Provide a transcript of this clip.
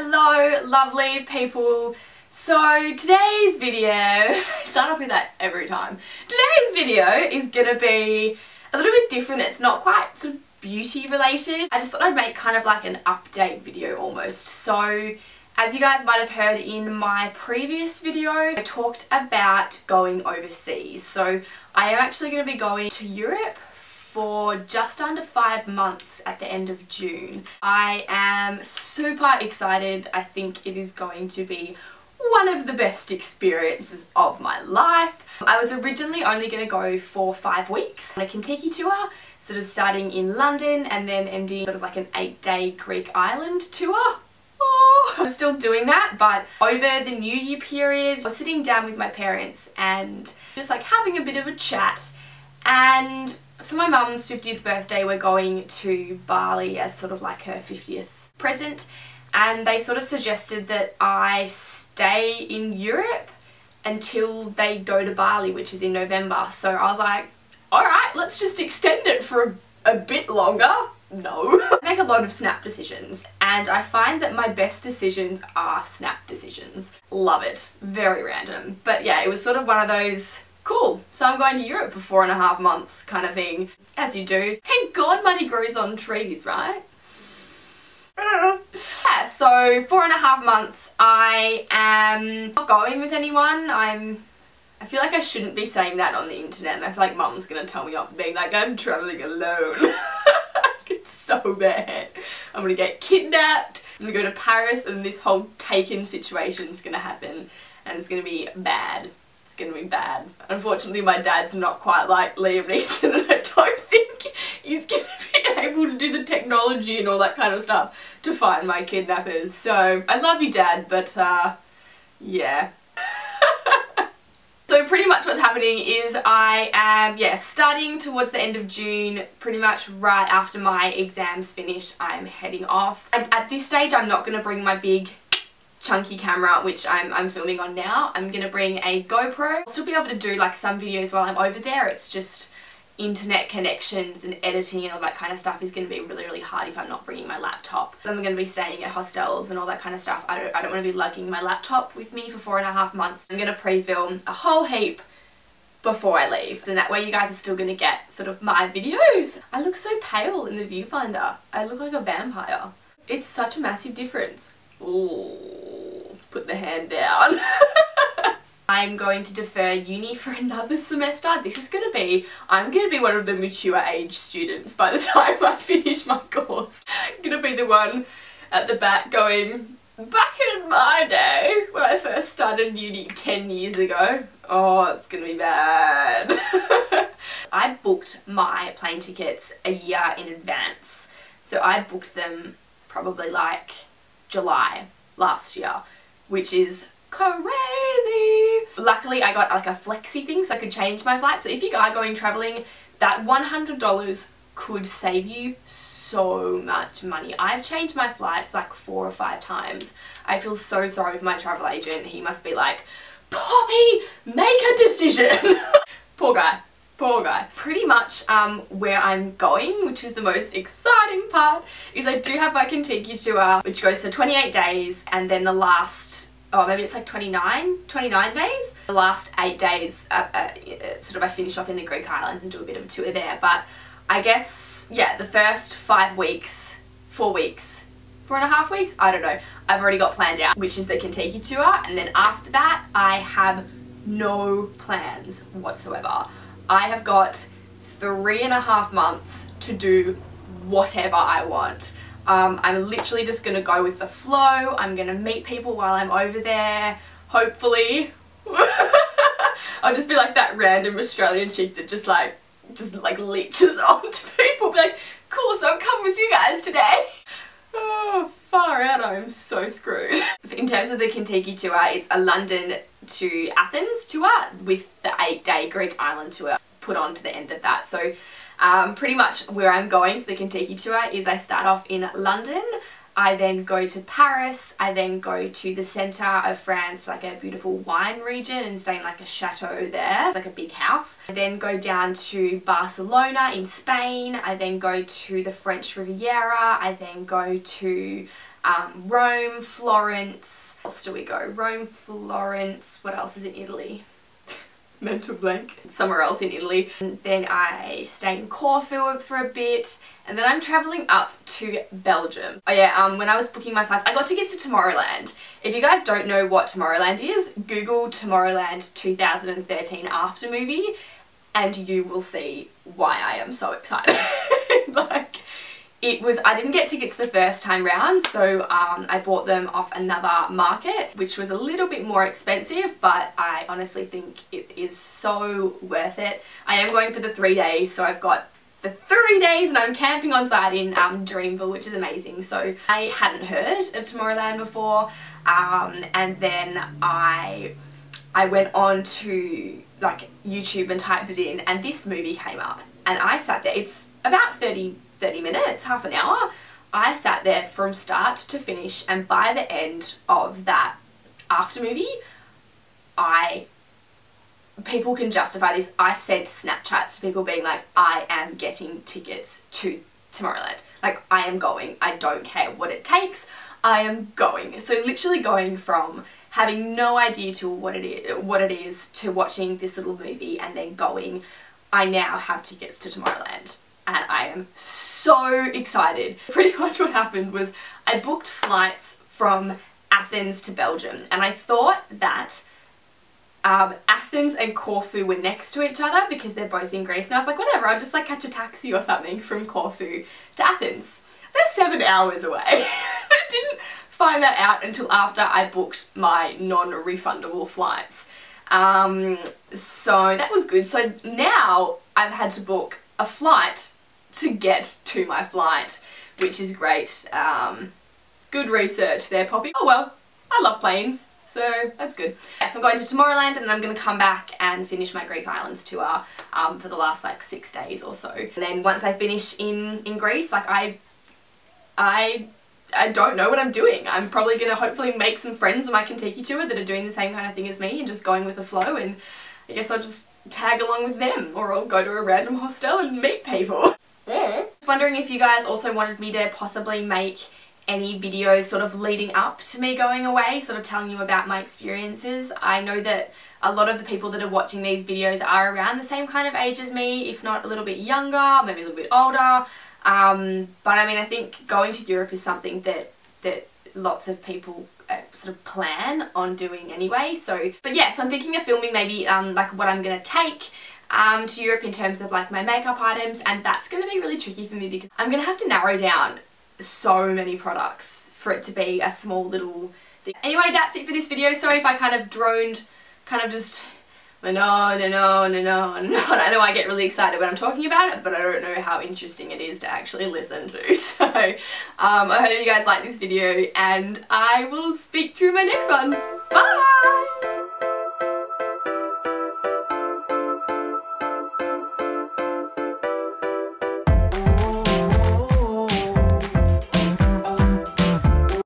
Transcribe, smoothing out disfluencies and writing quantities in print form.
Hello lovely people. So today's video, I start off with that every time. Today's video is gonna be a little bit different. It's not quite sort of beauty related. I just thought I'd make kind of like an update video almost. So as you guys might have heard in my previous video, I talked about going overseas. So I am actually going to be going to Europe for just under 5 months at the end of June. I am super excited. I think it is going to be one of the best experiences of my life. I was originally only going to go for 5 weeks on a Kentucky tour, sort of starting in London and then ending sort of like an 8-day Greek island tour. Oh, I'm still doing that, but over the New Year period, I was sitting down with my parents and just like having a bit of a chat, and for my mum's 50th birthday we're going to Bali as sort of like her 50th present, and they sort of suggested that I stay in Europe until they go to Bali, which is in November. So I was like, alright, let's just extend it for a bit longer. No. I make a lot of snap decisions and I find that my best decisions are snap decisions. Love it. Very random. But yeah, it was sort of one of those, cool, so I'm going to Europe for 4.5 months kind of thing. As you do. Thank God money grows on trees, right? Yeah, so 4.5 months. I am not going with anyone. I feel like I shouldn't be saying that on the internet, and I feel like mum's gonna tell me off for being like, I'm travelling alone. It's so bad. I'm gonna get kidnapped, I'm gonna go to Paris, and this whole taken situation's gonna happen, and it's gonna be bad. It's gonna be bad. Unfortunately, my dad's not quite like Liam Neeson, and I don't think he's gonna be able to do the technology and all that kind of stuff to find my kidnappers. So, I love you, Dad, but yeah. So pretty much what's happening is I am, starting towards the end of June, pretty much right after my exams finish, I'm heading off. At this stage, I'm not going to bring my big chunky camera, which I'm filming on now. I'm going to bring a GoPro. I'll still be able to do like some videos while I'm over there. It's just internet connections and editing and all that kind of stuff is going to be really, really hard if I'm not bringing my laptop. I'm going to be staying at hostels and all that kind of stuff. I don't want to be lugging my laptop with me for 4.5 months. I'm going to pre-film a whole heap before I leave, and that way you guys are still going to get sort of my videos. I look so pale in the viewfinder. I look like a vampire. It's such a massive difference. Ooh, let's put the hand down. I'm going to defer uni for another semester. This is going to be, I'm going to be one of the mature age students by the time I finish my course. I'm going to be the one at the back going, back in my day when I first started uni 10 years ago. Oh, it's going to be bad. I booked my plane tickets a year in advance. So I booked them probably like July last year, which is crazy. Luckily I got like a flexi thing so I could change my flight. So if you are going traveling, that $100 could save you so much money. I've changed my flights like 4 or 5 times. I feel so sorry for my travel agent. He must be like, Poppy, make a decision. Poor guy. Poor guy. Pretty much where I'm going, which is the most exciting part, is I do have my Kentucky tour, which goes for 28 days, and then the last, oh maybe it's like 29 days. The last 8 days, sort of I finish off in the Greek islands and do a bit of a tour there. But I guess, yeah, the first 5 weeks, 4 weeks, 4.5 weeks, I don't know, I've already got planned out, which is the Kentucky tour. And then after that, I have no plans whatsoever. I have got 3.5 months to do whatever I want. I'm literally just going to go with the flow. I'm going to meet people while I'm over there, hopefully. I'll just be like that random Australian chick that just like leeches on to people. Be like, cool, so I'm coming with you guys today. Oh, far out, I'm so screwed. In terms of the Kentucky tour, it's a London to Athens tour with the 8-day Greek island tour put on to the end of that. So pretty much where I'm going for the Kentucky tour is I start off in London, I then go to Paris, I then go to the centre of France, like a beautiful wine region, and stay in like a chateau there. It's like a big house. I then go down to Barcelona in Spain, I then go to the French Riviera, I then go to Rome, Florence, where else do we go? Rome, Florence, what else is in Italy? Mental blank. Somewhere else in Italy. And then I stay in Corfu for a bit, and then I'm travelling up to Belgium. Oh yeah, when I was booking my flights, I got tickets to Tomorrowland. If you guys don't know what Tomorrowland is, Google Tomorrowland 2013 after movie, and you will see why I am so excited. Like, I didn't get tickets the first time round, so I bought them off another market, which was a little bit more expensive, but I honestly think it is so worth it. I am going for the 3 days, so I've got the 3 days and I'm camping on site in Dreamville, which is amazing. So I hadn't heard of Tomorrowland before, and then I went on to like YouTube and typed it in, and this movie came up, and I sat there. It's about 30 minutes, half an hour. I sat there from start to finish, and by the end of that after movie, people can justify this, I sent Snapchats to people being like, I am getting tickets to Tomorrowland. Like, I am going. I don't care what it takes. I am going. So literally going from having no idea to what it is to watching this little movie and then going, I now have tickets to Tomorrowland. And I am so excited. Pretty much what happened was I booked flights from Athens to Belgium, and I thought that Athens and Corfu were next to each other because they're both in Greece, and I was like, whatever, I'll just like catch a taxi or something from Corfu to Athens. They're 7 hours away. I didn't find that out until after I booked my non-refundable flights. So that was good. So now I've had to book a flight to get to my flight, which is great. Good research there, Poppy. Oh well, I love planes, so that's good. Yeah, so I'm going to Tomorrowland, and then I'm going to come back and finish my Greek Islands tour for the last like 6 days or so. And then once I finish in Greece, like I don't know what I'm doing. I'm probably going to hopefully make some friends on my Kentucky tour that are doing the same kind of thing as me and just going with the flow, and I guess I'll just tag along with them, or I'll go to a random hostel and meet people. Yeah. Wondering if you guys also wanted me to possibly make any videos sort of leading up to me going away, sort of telling you about my experiences. I know that a lot of the people that are watching these videos are around the same kind of age as me, if not a little bit younger, maybe a little bit older. But I mean, I think going to Europe is something that lots of people sort of plan on doing anyway. So, but yeah, so I'm thinking of filming maybe like what I'm gonna take to Europe in terms of like my makeup items, and that's gonna be really tricky for me because I'm gonna have to narrow down so many products for it to be a small little thing. Anyway, that's it for this video. Sorry if I kind of droned, kind of just went on and on and on and on. I know I get really excited when I'm talking about it, but I don't know how interesting it is to actually listen to. So I hope you guys like this video, and I will speak to you in my next one. Bye!